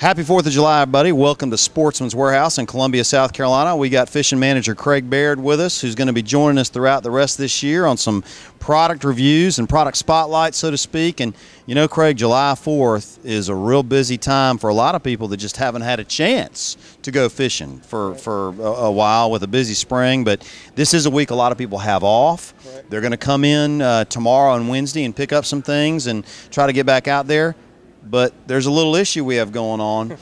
Happy 4th of July, everybody. Welcome to Sportsman's Warehouse in Columbia, South Carolina. We got fishing manager Craig Baird with us, who's going to be joining us throughout the rest of this year on some product reviews and product spotlights, so to speak. And you know, Craig, July 4th is a real busy time for a lot of people that just haven't had a chance to go fishing for a while with a busy spring. But this is a week a lot of people have off. Right. They're going to come in tomorrow and Wednesday and pick up some things and try to get back out there. But there's a little issue we have going on.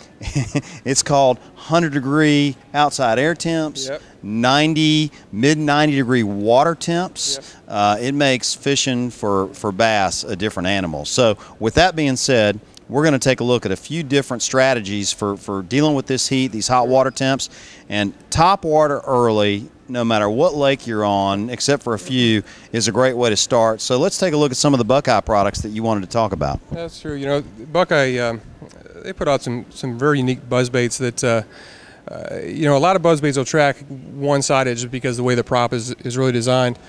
It's called 100-degree outside air temps, yep. mid-90-degree water temps. Yep. It makes fishing for bass a different animal. So with that being said, we're going to take a look at a few different strategies for dealing with this heat, these hot water temps. And top water early, no matter what lake you're on, except for a few, is a great way to start. So let's take a look at some of the Buckeye products that you wanted to talk about. That's true. You know, Buckeye, they put out some very unique buzz baits that, you know, a lot of buzz baits will track one-sided just because the way the prop is really designed.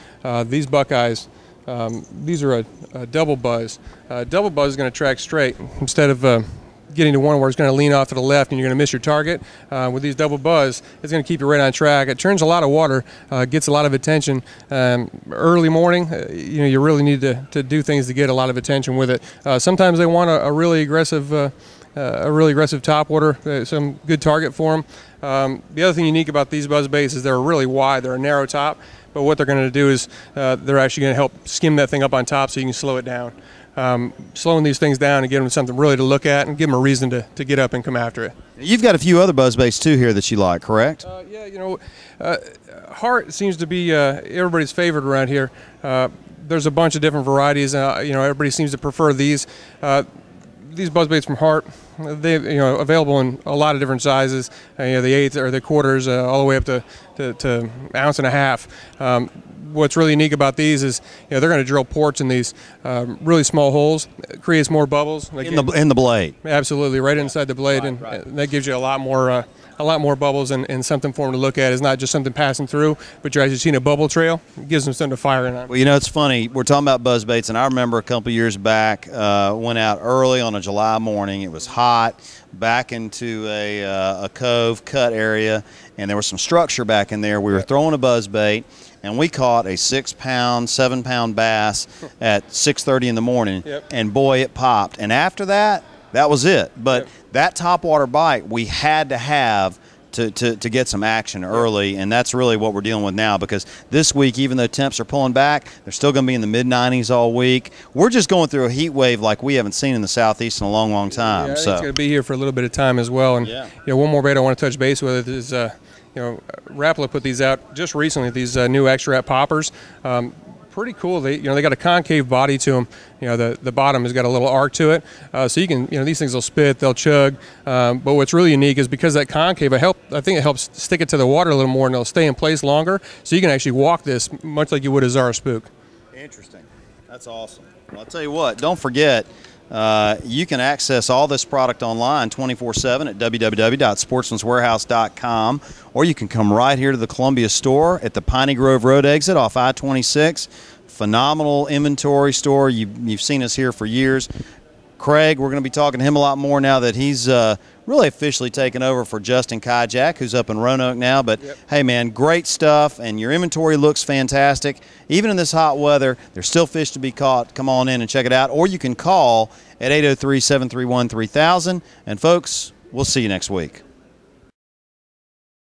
These Buckeyes, these are a double buzz. Double buzz is going to track straight instead of getting to one where it's going to lean off to the left and you're going to miss your target. With these double buzz, it's going to keep you right on track. It turns a lot of water, gets a lot of attention. Early morning, you know, you really need to do things to get a lot of attention with it. Sometimes they want a really aggressive topwater, some good target for them. The other thing unique about these buzz baits is they're really wide. They're a narrow top, but what they're going to do is they're actually going to help skim that thing up on top so you can slow it down. Slowing these things down and give them something really to look at and give them a reason to get up and come after it. You've got a few other buzz baits too here that you like, correct? Yeah, you know, Heart seems to be everybody's favorite around here. There's a bunch of different varieties. You know, everybody seems to prefer these. These buzz baits from Heart, they available in a lot of different sizes. You know, the eighths or the quarters, all the way up to ounce and a half. What's really unique about these is, you know, they're going to drill ports in these really small holes. It creates more bubbles. In the blade. Absolutely, right inside the blade, and that gives you a lot more bubbles and something for them to look at. It's not just something passing through, but you're actually seeing a bubble trail. It gives them something to fire in on. Well, you know, it's funny. We're talking about buzz baits, and I remember a couple years back, went out early on a July morning. It was hot, back into a cove cut area, and there was some structure back in there. We were throwing a buzz bait, and we caught a 6-pound, 7-pound bass at 6:30 in the morning, and boy, it popped. And after that, that was it. But that topwater bite we had to have to get some action early, and that's really what we're dealing with now, because this week, even though temps are pulling back, they're still going to be in the mid-90s all week. We're just going through a heat wave like we haven't seen in the Southeast in a long, long time. Yeah, I think it's going to be here for a little bit of time as well. And you know, one more bait I want to touch base with is you know, Rapala put these out just recently, these new extra wrap poppers. Pretty cool. They got a concave body to them. You know, the bottom has got a little arc to it, so you can, you know, these things will spit, they'll chug. But what's really unique is because that concave, I think it helps stick it to the water a little more, and it'll stay in place longer. So you can actually walk this much like you would a Zara spook. Interesting. That's awesome. Well, I'll tell you what. Don't forget. You can access all this product online 24/7 at www.sportsmanswarehouse.com, or you can come right here to the Columbia store at the Piney Grove Road exit off I-26. Phenomenal inventory store. You've seen us here for years. Craig, we're going to be talking to him a lot more now that he's really officially taken over for Justin Kajak, who's up in Roanoke now. But hey, man, great stuff, and your inventory looks fantastic. Even in this hot weather, there's still fish to be caught. Come on in and check it out, or you can call at 803-731-3000. And folks, we'll see you next week.